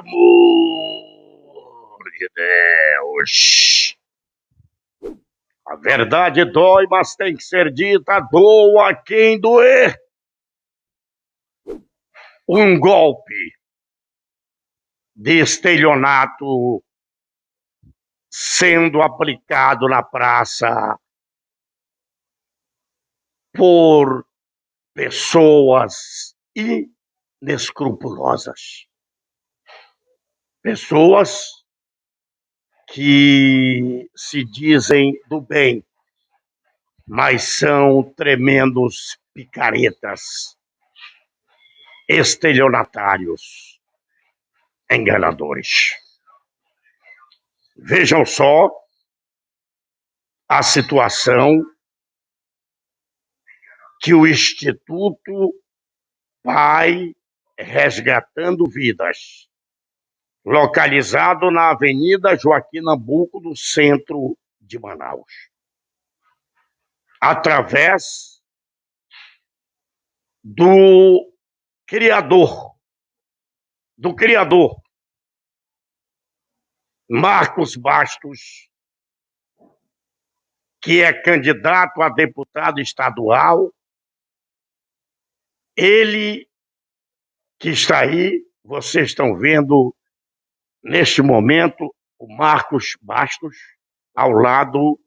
amor de Deus. A verdade dói, mas tem que ser dita, doa quem doer. Um golpe de estelionato sendo aplicado na praça por pessoas inescrupulosas. Pessoas que se dizem do bem, mas são tremendos picaretas, estelionatários, enganadores. Vejam só a situação que o Instituto Pai Resgatando Vidas, localizado na Avenida Joaquim Nabuco, no centro de Manaus, através do criador, Marcos Bastos, que é candidato a deputado estadual. Ele que está aí, vocês estão vendo neste momento o Marcos Bastos ao lado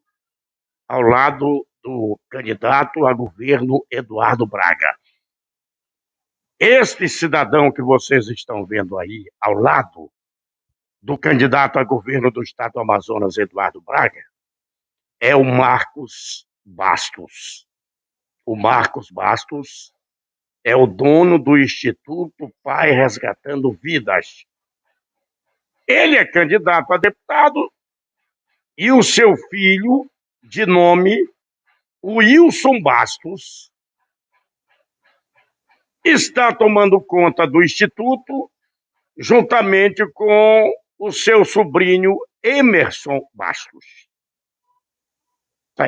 do candidato a governo Eduardo Braga. Este cidadão que vocês estão vendo aí ao lado do candidato a governo do estado do Amazonas, Eduardo Braga, é o Marcos Bastos. O Marcos Bastos é o dono do Instituto Pai Resgatando Vidas. Ele é candidato a deputado e o seu filho, de nome Wilson Bastos, está tomando conta do Instituto juntamente com o seu sobrinho Emerson Bastos. Tá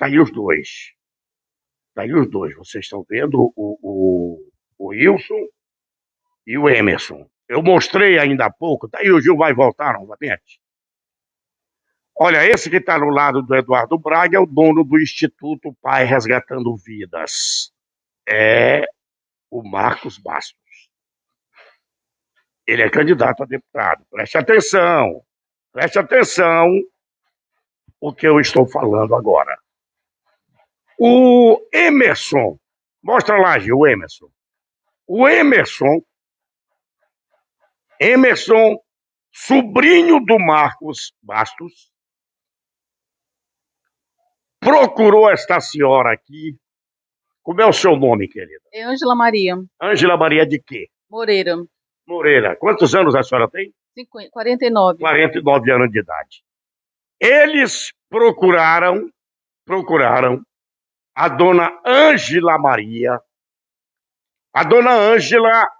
aí os dois. Tá aí os dois. Vocês estão vendo o Wilson e o Emerson. Eu mostrei ainda há pouco. Tá aí, o Gil vai voltar novamente. Olha, esse que está no lado do Eduardo Braga é o dono do Instituto Pai Resgatando Vidas. É o Marcos Bastos. Ele é candidato a deputado. Preste atenção o que eu estou falando agora. O Emerson, mostra lá, Gil, o Emerson. O Emerson, sobrinho do Marcos Bastos, procurou esta senhora aqui. Como é o seu nome, querida? É Ângela Maria. Ângela Maria de quê? Moreira. Moreira. Quantos anos a senhora tem? 49. 49 anos de idade. Eles procuraram a dona Ângela Maria. A dona Ângela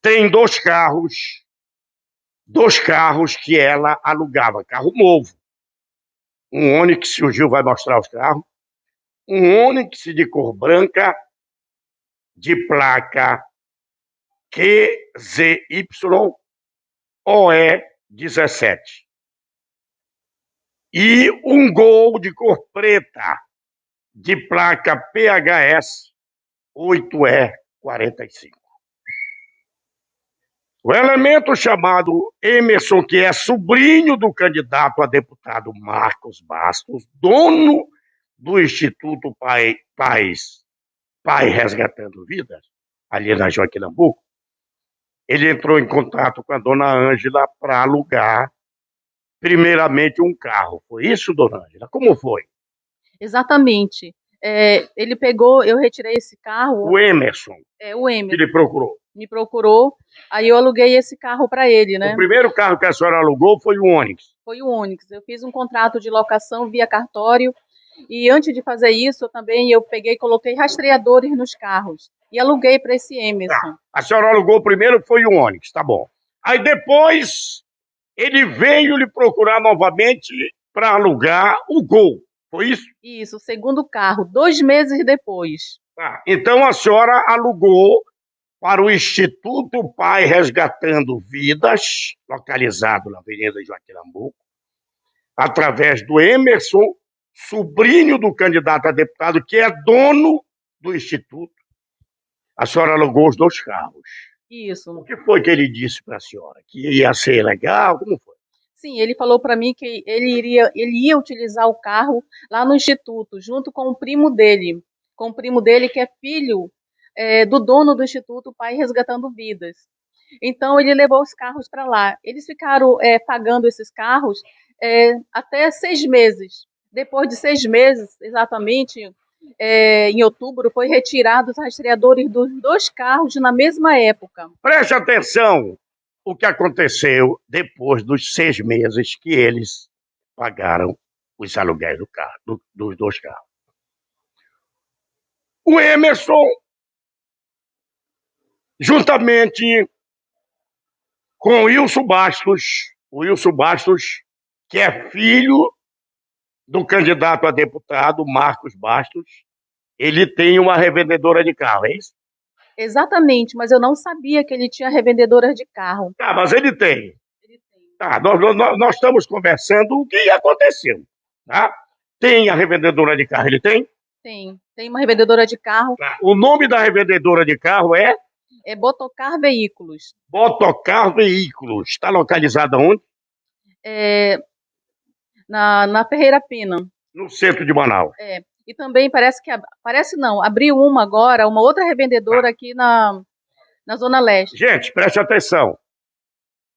tem dois carros que ela alugava, carro novo. Um Onix, o Gil vai mostrar os carros. Um Onix de cor branca, de placa QZYOE17. E um Gol de cor preta, de placa PHS 8E45. O elemento chamado Emerson, que é sobrinho do candidato a deputado Marcos Bastos, dono do Instituto Pai Resgatando Vidas, ali na Joaquim Nabuco, ele entrou em contato com a dona Ângela para alugar, primeiramente, um carro. Foi isso, dona Ângela? Como foi? Exatamente. Ele pegou, eu retirei esse carro. O Emerson. O Emerson. Ele procurou. Me procurou, aí eu aluguei esse carro para ele, né? O primeiro carro que a senhora alugou foi o Onix. Foi o Onix. Eu fiz um contrato de locação via cartório e antes de fazer isso, eu peguei e coloquei rastreadores nos carros e aluguei para esse Emerson. Tá. A senhora alugou o primeiro, foi o Onix, tá bom. Aí depois ele veio lhe procurar novamente para alugar o Gol, foi isso? Isso, o segundo carro, 2 meses depois. Tá. Então a senhora alugou para o Instituto Pai Resgatando Vidas, localizado na Avenida Joaquim Nabuco, através do Emerson, sobrinho do candidato a deputado, que é dono do Instituto. A senhora alugou os 2 carros. Isso. O que foi que ele disse para a senhora? Que ia ser legal? Como foi? Sim, ele falou para mim que ele ia utilizar o carro lá no Instituto, junto com o primo dele, que é filho do dono do Instituto Pai Resgatando Vidas. Então, ele levou os carros para lá. Eles ficaram pagando esses carros até 6 meses. Depois de 6 meses, exatamente, em outubro, foi retirado os rastreadores dos 2 carros na mesma época. Preste atenção o que aconteceu depois dos 6 meses que eles pagaram os aluguéis do carro, dos 2 carros. O Emerson, juntamente com o Wilson Bastos, que é filho do candidato a deputado, Marcos Bastos, ele tem uma revendedora de carro, é isso? Exatamente, mas eu não sabia que ele tinha revendedora de carro. Tá, mas ele tem. Ele tem. Tá, nós estamos conversando o que aconteceu, tá? Tem a revendedora de carro, ele tem? Tem uma revendedora de carro. Tá. O nome da revendedora de carro é? É Botocar Veículos. Botocar Veículos. Está localizada onde? Na Ferreira Pena. No centro de Manaus. E também parece não, abriu uma outra revendedora aqui na Zona Leste. Gente, preste atenção.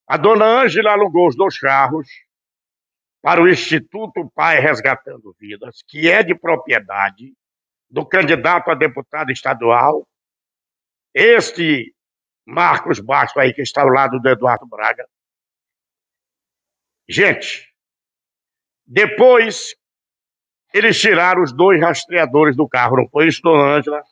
A dona Ângela alugou os 2 carros para o Instituto Pai Resgatando Vidas, que é de propriedade do candidato a deputado estadual, este Marcos Bastos aí, que está ao lado do Eduardo Braga. Gente, depois eles tiraram os 2 rastreadores do carro, não foi isso, dona Ângela?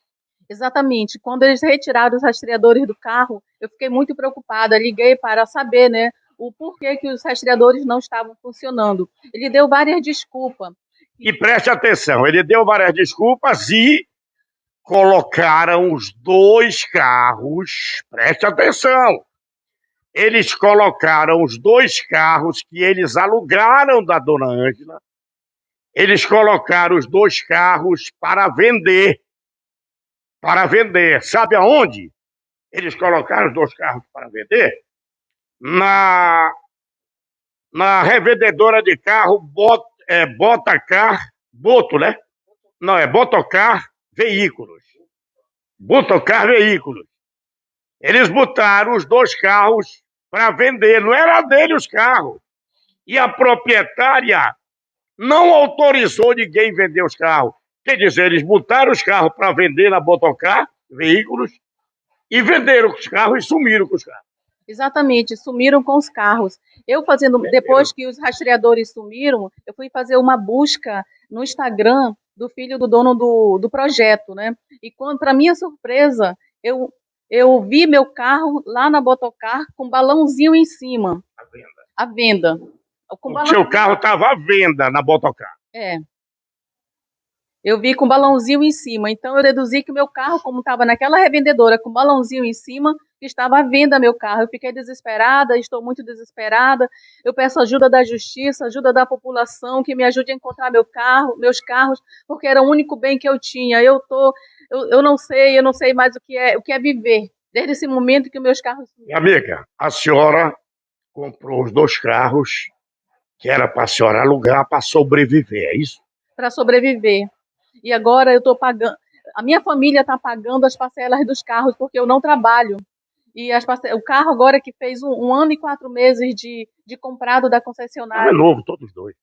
Exatamente. Quando eles retiraram os rastreadores do carro, eu fiquei muito preocupada. Liguei para saber, né, o porquê que os rastreadores não estavam funcionando. Ele deu várias desculpas. E preste atenção, ele deu várias desculpas e colocaram os 2 carros, preste atenção, eles colocaram os 2 carros que eles alugaram da dona Ângela, eles colocaram os 2 carros para vender. Sabe aonde? Eles colocaram os 2 carros para vender? Na revendedora de carro Boto, né? Não, é Botocar Veículos. Botocar Veículos. Eles botaram os 2 carros para vender, não era dele os carros. E a proprietária não autorizou ninguém vender os carros. Quer dizer, eles botaram os carros para vender na Botocar Veículos e venderam os carros e sumiram com os carros. Exatamente, sumiram com os carros. Depois que os rastreadores sumiram, eu fui fazer uma busca no Instagram do filho do dono do projeto, né? E para minha surpresa, eu vi meu carro lá na Botocar com balãozinho em cima. À venda. O seu carro estava à venda na Botocar. Eu vi com balãozinho em cima. Então eu deduzi que o meu carro, como estava naquela revendedora com balãozinho em cima, estava à venda meu carro. Eu fiquei desesperada, estou muito desesperada. Eu peço ajuda da justiça, ajuda da população, que me ajude a encontrar meus carros, porque era o único bem que eu tinha. Eu não sei mais o que é viver. Desde esse momento que meus carros... Minha amiga, a senhora comprou os 2 carros que era para a senhora alugar para sobreviver, é isso? Para sobreviver. E agora eu estou pagando... A minha família está pagando as parcelas dos carros, porque eu não trabalho. E o carro agora que fez 1 ano e 4 meses de comprado da concessionária. É novo, todos 2.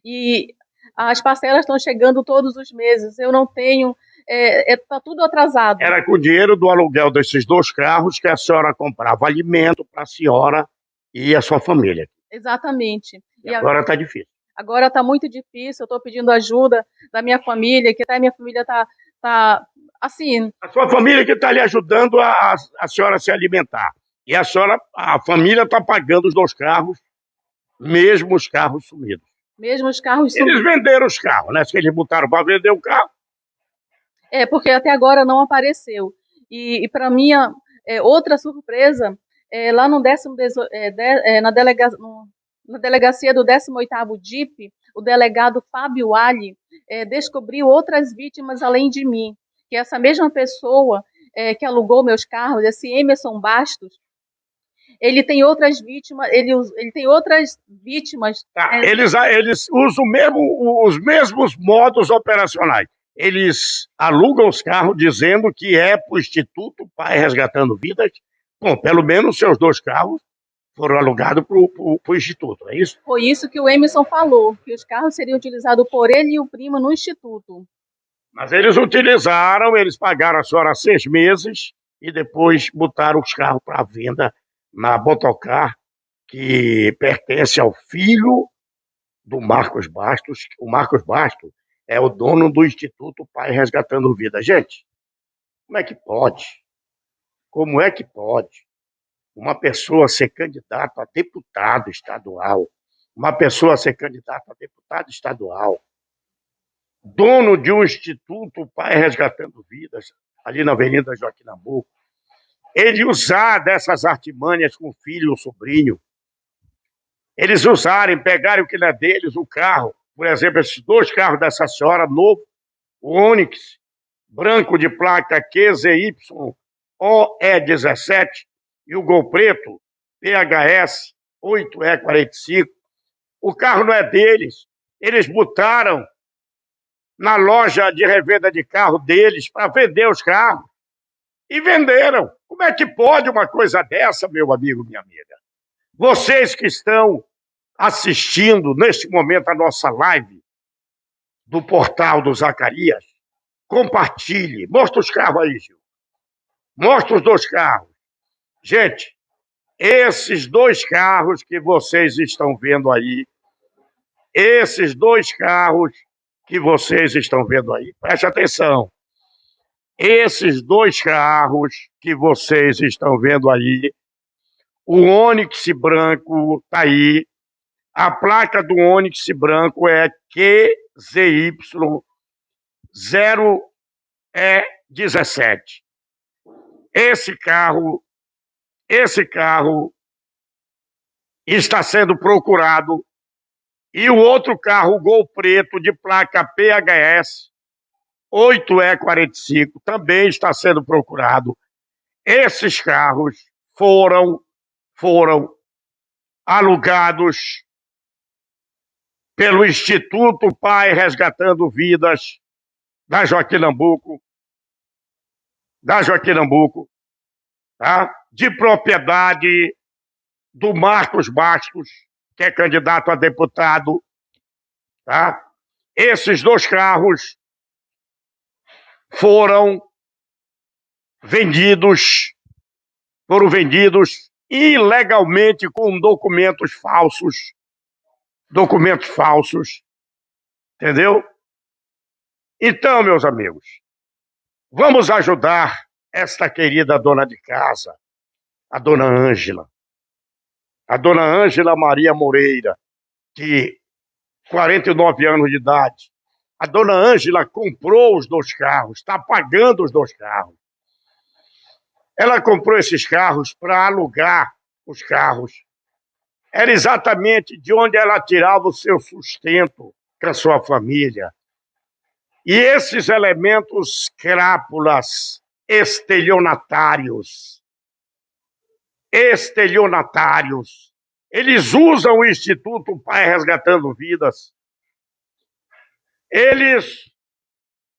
E as parcelas estão chegando todos os meses. Eu não tenho... Está tudo atrasado. Era com o dinheiro do aluguel desses 2 carros que a senhora comprava alimento para a senhora e a sua família. Exatamente. E agora está difícil. Agora está muito difícil. Eu estou pedindo ajuda da minha família, que até a minha família está assim... A sua família que está lhe ajudando a senhora se alimentar. E a família está pagando os 2 carros, mesmo os carros sumidos. Mesmo os carros sumidos. Eles venderam os carros, né? Se eles botaram para vender o carro. Porque até agora não apareceu. E para minha Outra surpresa, lá no na delegacia do 18º DIP, o delegado Fábio Ali descobriu outras vítimas além de mim, que essa mesma pessoa que alugou meus carros, esse Emerson Bastos, ele tem outras vítimas, ele tem outras vítimas. Tá, eles usam os mesmos modos operacionais. Eles alugam os carros dizendo que é para o Instituto Pai Resgatando Vidas. Bom, pelo menos seus 2 carros foram alugados para o Instituto, é isso? Foi isso que o Emerson falou, que os carros seriam utilizados por ele e o primo no Instituto. Mas eles utilizaram, eles pagaram a senhora 6 meses e depois botaram os carros para venda na Botocar, que pertence ao filho do Marcos Bastos. O Marcos Bastos é o dono do Instituto Pai Resgatando Vida. Gente, como é que pode? Como é que pode uma pessoa ser candidata a deputado estadual, uma pessoa ser candidata a deputado estadual, dono de um Instituto Pai Resgatando Vidas, ali na Avenida Joaquim Nabuco, ele usar dessas artimanhas com o filho ou sobrinho, eles usarem, pegarem o que não é deles, o carro, por exemplo, esses 2 carros dessa senhora, novo, o Onix, branco de placa QZY OE17 e o Gol Preto PHS 8E45. O carro não é deles, eles botaram na loja de revenda de carro deles para vender os carros e venderam. Como é que pode uma coisa dessa, meu amigo, minha amiga? Vocês que estão assistindo neste momento a nossa live do portal do Zacarias, compartilhe, mostra os carros aí, Gil. Mostra os 2 carros. Gente, esses 2 carros que vocês estão vendo aí, esses 2 carros que vocês estão vendo aí, preste atenção. Esses 2 carros que vocês estão vendo aí, o Onix branco tá aí, a placa do Onix branco é QZY0E17. Esse carro está sendo procurado, e o outro carro, o Gol Preto, de placa PHS 8E45, também está sendo procurado. Esses carros foram alugados pelo Instituto Pai Resgatando Vidas da Joaquim Nabuco, tá? De propriedade do Marcos Bastos, que é candidato a deputado, tá? Esses 2 carros foram vendidos ilegalmente com documentos falsos, entendeu? Então, meus amigos, vamos ajudar esta querida dona de casa, a dona Ângela Maria Moreira, de 49 anos de idade. A dona Ângela comprou os 2 carros, está pagando os 2 carros. Ela comprou esses carros para alugar os carros. Era exatamente de onde ela tirava o seu sustento com a sua família. E esses elementos crápulas, estelionatários, eles usam o Instituto Pai Resgatando Vidas. Eles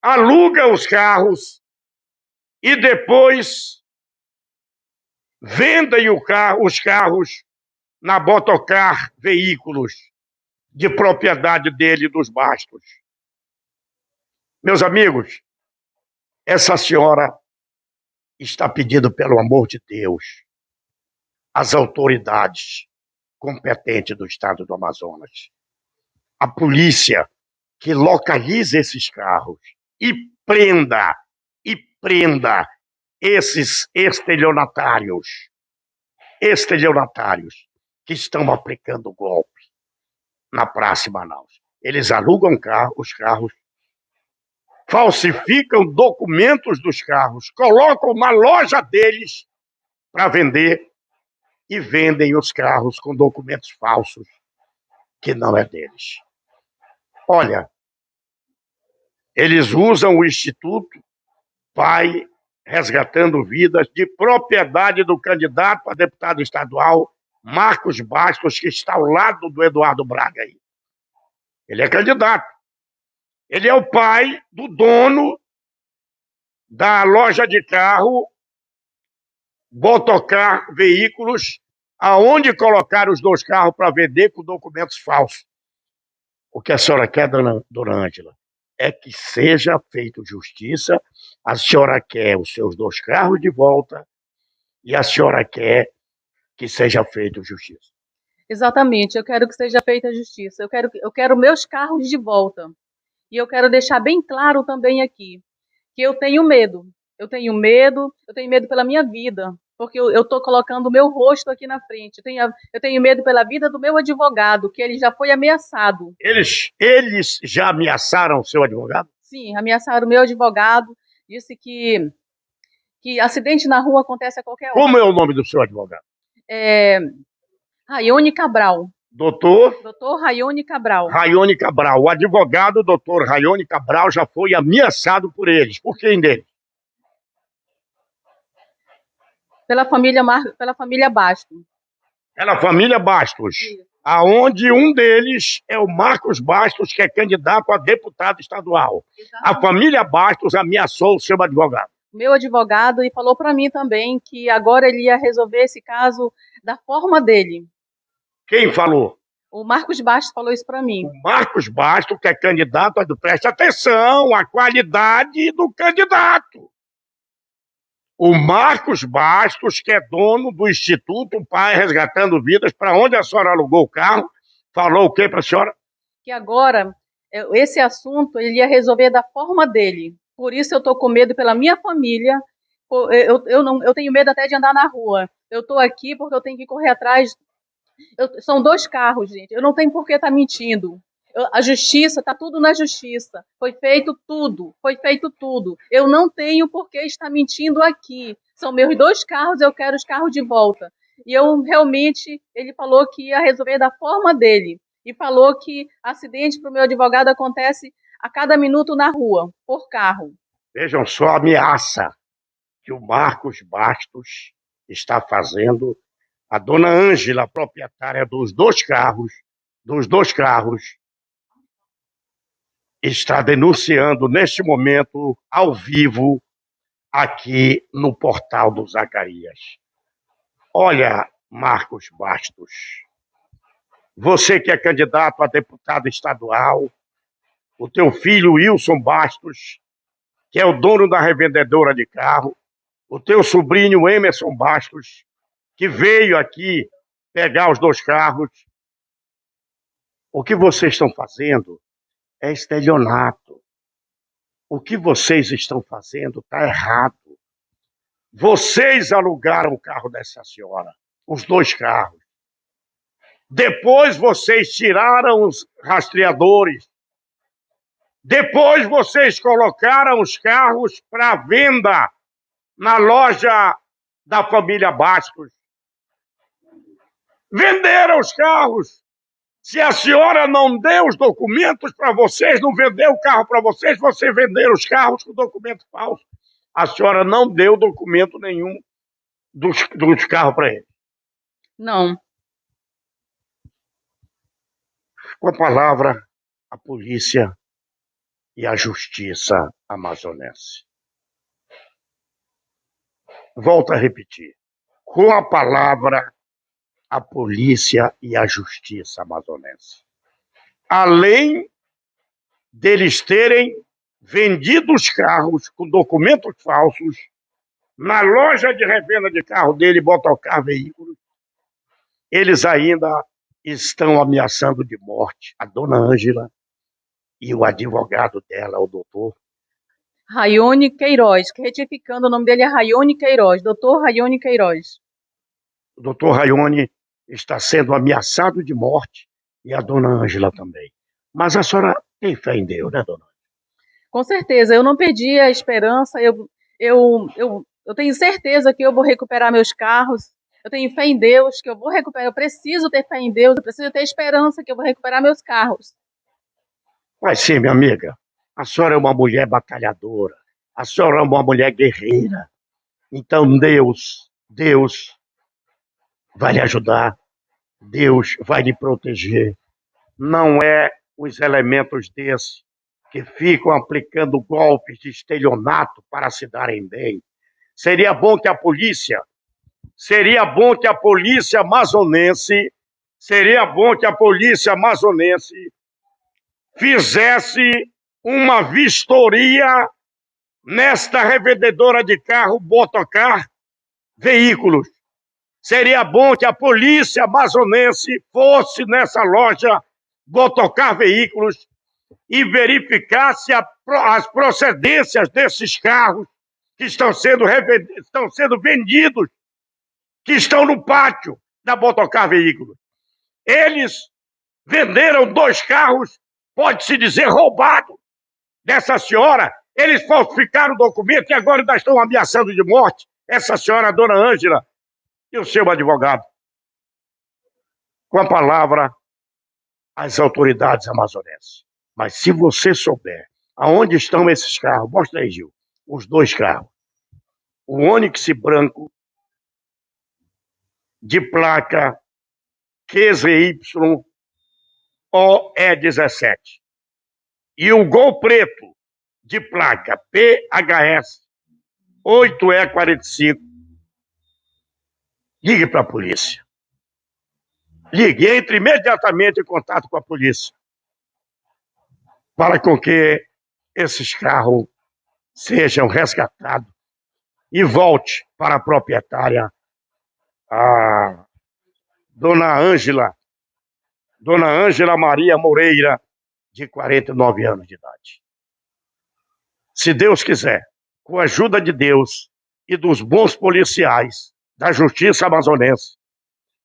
alugam os carros e depois vendem os carros na Botocar Veículos, de propriedade dele, dos Bastos. Meus amigos, essa senhora está pedindo, pelo amor de Deus, às autoridades competentes do estado do Amazonas, a polícia, que localize esses carros e prenda esses estelionatários que estão aplicando golpe na Praça em Manaus. Eles alugam os carros, falsificam documentos dos carros, colocam na loja deles para vender e vendem os carros com documentos falsos que não é deles. Olha, eles usam o Instituto Pai Resgatando Vidas de propriedade do candidato a deputado estadual Marcos Bastos, que está ao lado do Eduardo Braga aí. Ele é candidato. Ele é o pai do dono da loja de carro Botocar Veículos, aonde colocar os 2 carros para vender com documentos falsos. O que a senhora quer, dona Ângela, é que seja feita justiça. A senhora quer os seus 2 carros de volta e a senhora quer que seja feita justiça. Exatamente, eu quero que seja feita a justiça. Eu quero meus carros de volta. E eu quero deixar bem claro também aqui que eu tenho medo. Eu tenho medo pela minha vida, porque eu estou colocando o meu rosto aqui na frente. Eu tenho medo pela vida do meu advogado, que ele já foi ameaçado. Eles já ameaçaram o seu advogado? Sim, ameaçaram o meu advogado, disse que acidente na rua acontece a qualquer hora. Como é o nome do seu advogado? Raione Cabral. Doutor Raione Cabral. Raione Cabral. O advogado doutor Raione Cabral já foi ameaçado por eles. Por quem deles? Pela família Bastos. Pela família Bastos. Isso. Aonde um deles é o Marcos Bastos, que é candidato a deputado estadual. Exatamente. A família Bastos ameaçou o seu advogado. Meu advogado, e falou para mim também que agora ele ia resolver esse caso da forma dele. Quem falou? O Marcos Bastos falou isso para mim. O Marcos Bastos, que é candidato, preste atenção à qualidade do candidato. O Marcos Bastos, que é dono do Instituto Pai Resgatando Vidas, para onde a senhora alugou o carro, falou o que para a senhora? Que agora, esse assunto, ele ia resolver da forma dele. Por isso eu estou com medo pela minha família. Eu tenho medo até de andar na rua. Eu estou aqui porque eu tenho que correr atrás. São 2 carros, gente. Eu não tenho por que estar mentindo. A justiça, está tudo na justiça. Foi feito tudo. Eu não tenho por que estar mentindo aqui. São meus 2 carros, eu quero os carros de volta. E ele falou que ia resolver da forma dele. E falou que acidente para o meu advogado acontece a cada minuto na rua, por carro. Vejam só a ameaça que o Marcos Bastos está fazendo. A dona Ângela, proprietária dos 2 carros, está denunciando neste momento, ao vivo, aqui no portal do Zacarias. Olha, Marcos Bastos, você que é candidato a deputado estadual, o teu filho Wilson Bastos, que é o dono da revendedora de carro, o teu sobrinho Emerson Bastos, que veio aqui pegar os 2 carros. O que vocês estão fazendo é estelionato. O que vocês estão fazendo está errado. Vocês alugaram o carro dessa senhora, os 2 carros. Depois vocês tiraram os rastreadores. Depois vocês colocaram os carros para venda na loja da família Bastos. Venderam os carros. Se a senhora não deu os documentos para vocês, não vendeu o carro para vocês, vocês venderam os carros com documento falso. A senhora não deu documento nenhum dos carros para eles. Não. Com a palavra, a polícia e a justiça amazonense. Volto a repetir. Com a palavra, a polícia e a justiça amazonense. Além deles terem vendido os carros com documentos falsos na loja de revenda de carro dele, Botocar Veículos, eles ainda estão ameaçando de morte a dona Ângela e o advogado dela, o doutor Raione Queiroz, retificando, o nome dele é Raione Queiroz, doutor Raione Queiroz. O doutor Raione está sendo ameaçado de morte e a dona Ângela também. Mas a senhora tem fé em Deus, né, dona? Com certeza, eu não perdi a esperança, eu Eu tenho certeza que eu vou recuperar meus carros. Eu tenho fé em Deus que eu vou recuperar. Eu preciso ter fé em Deus. Eu preciso ter esperança que eu vou recuperar meus carros. Mas sim, minha amiga, a senhora é uma mulher batalhadora. A senhora é uma mulher guerreira. Então Deus vai lhe ajudar. Deus vai lhe proteger. Não é os elementos desses que ficam aplicando golpes de estelionato para se darem bem. Seria bom que a polícia, seria bom que a polícia amazonense, seria bom que a polícia amazonense fizesse uma vistoria nesta revendedora de carro Botocar Veículos. Seria bom que a polícia amazonense fosse nessa loja Botocar Veículos e verificasse as procedências desses carros que estão sendo vendidos, que estão no pátio da Botocar Veículos. Eles venderam 2 carros, pode-se dizer, roubados dessa senhora. Eles falsificaram o documento e agora ainda estão ameaçando de morte essa senhora, a dona Ângela, e o seu advogado. Com a palavra, as autoridades amazonenses. Mas se você souber aonde estão esses carros, mostra aí, Gil, os 2 carros. O Onix branco, de placa QZY OE17. E o Gol preto, de placa PHS 8E45. Ligue para a polícia. Ligue, entre imediatamente em contato com a polícia. Para com que esses carros sejam resgatados e volte para a proprietária, a Dona Ângela Maria Moreira, de 49 anos de idade. Se Deus quiser, com a ajuda de Deus e dos bons policiais da Justiça Amazonense,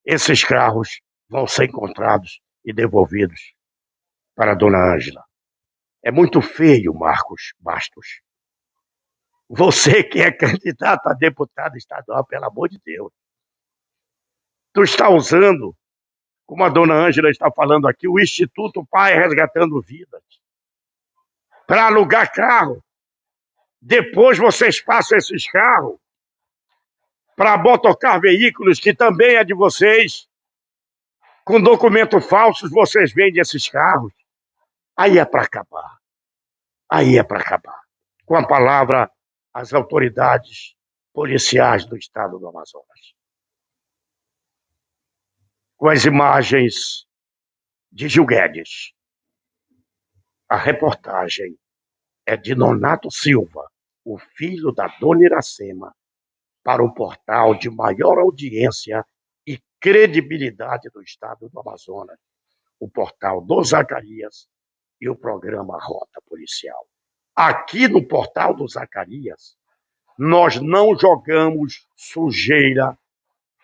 esses carros vão ser encontrados e devolvidos para a Dona Ângela. É muito feio, Marcos Bastos. Você que é candidato a deputado estadual, pelo amor de Deus. Tu está usando, como a Dona Ângela está falando aqui, o Instituto Pai Resgatando Vidas, para alugar carro. Depois vocês passam esses carros para Botocar Veículos, que também é de vocês. Com documentos falsos, vocês vendem esses carros. Aí é para acabar. Aí é para acabar. Com a palavra, as autoridades policiais do estado do Amazonas. Com as imagens de Gil Guedes. A reportagem é de Nonato Silva, o filho da Dona Iracema, para o portal de maior audiência e credibilidade do estado do Amazonas, o portal do Zacarias e o programa Rota Policial. Aqui no portal do Zacarias, nós não jogamos sujeira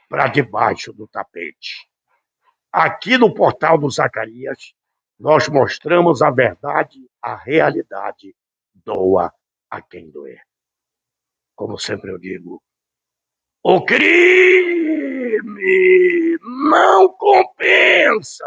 para debaixo do tapete. Aqui no portal do Zacarias, nós mostramos a verdade, a realidade, doa a quem doer. Como sempre eu digo, o crime não compensa.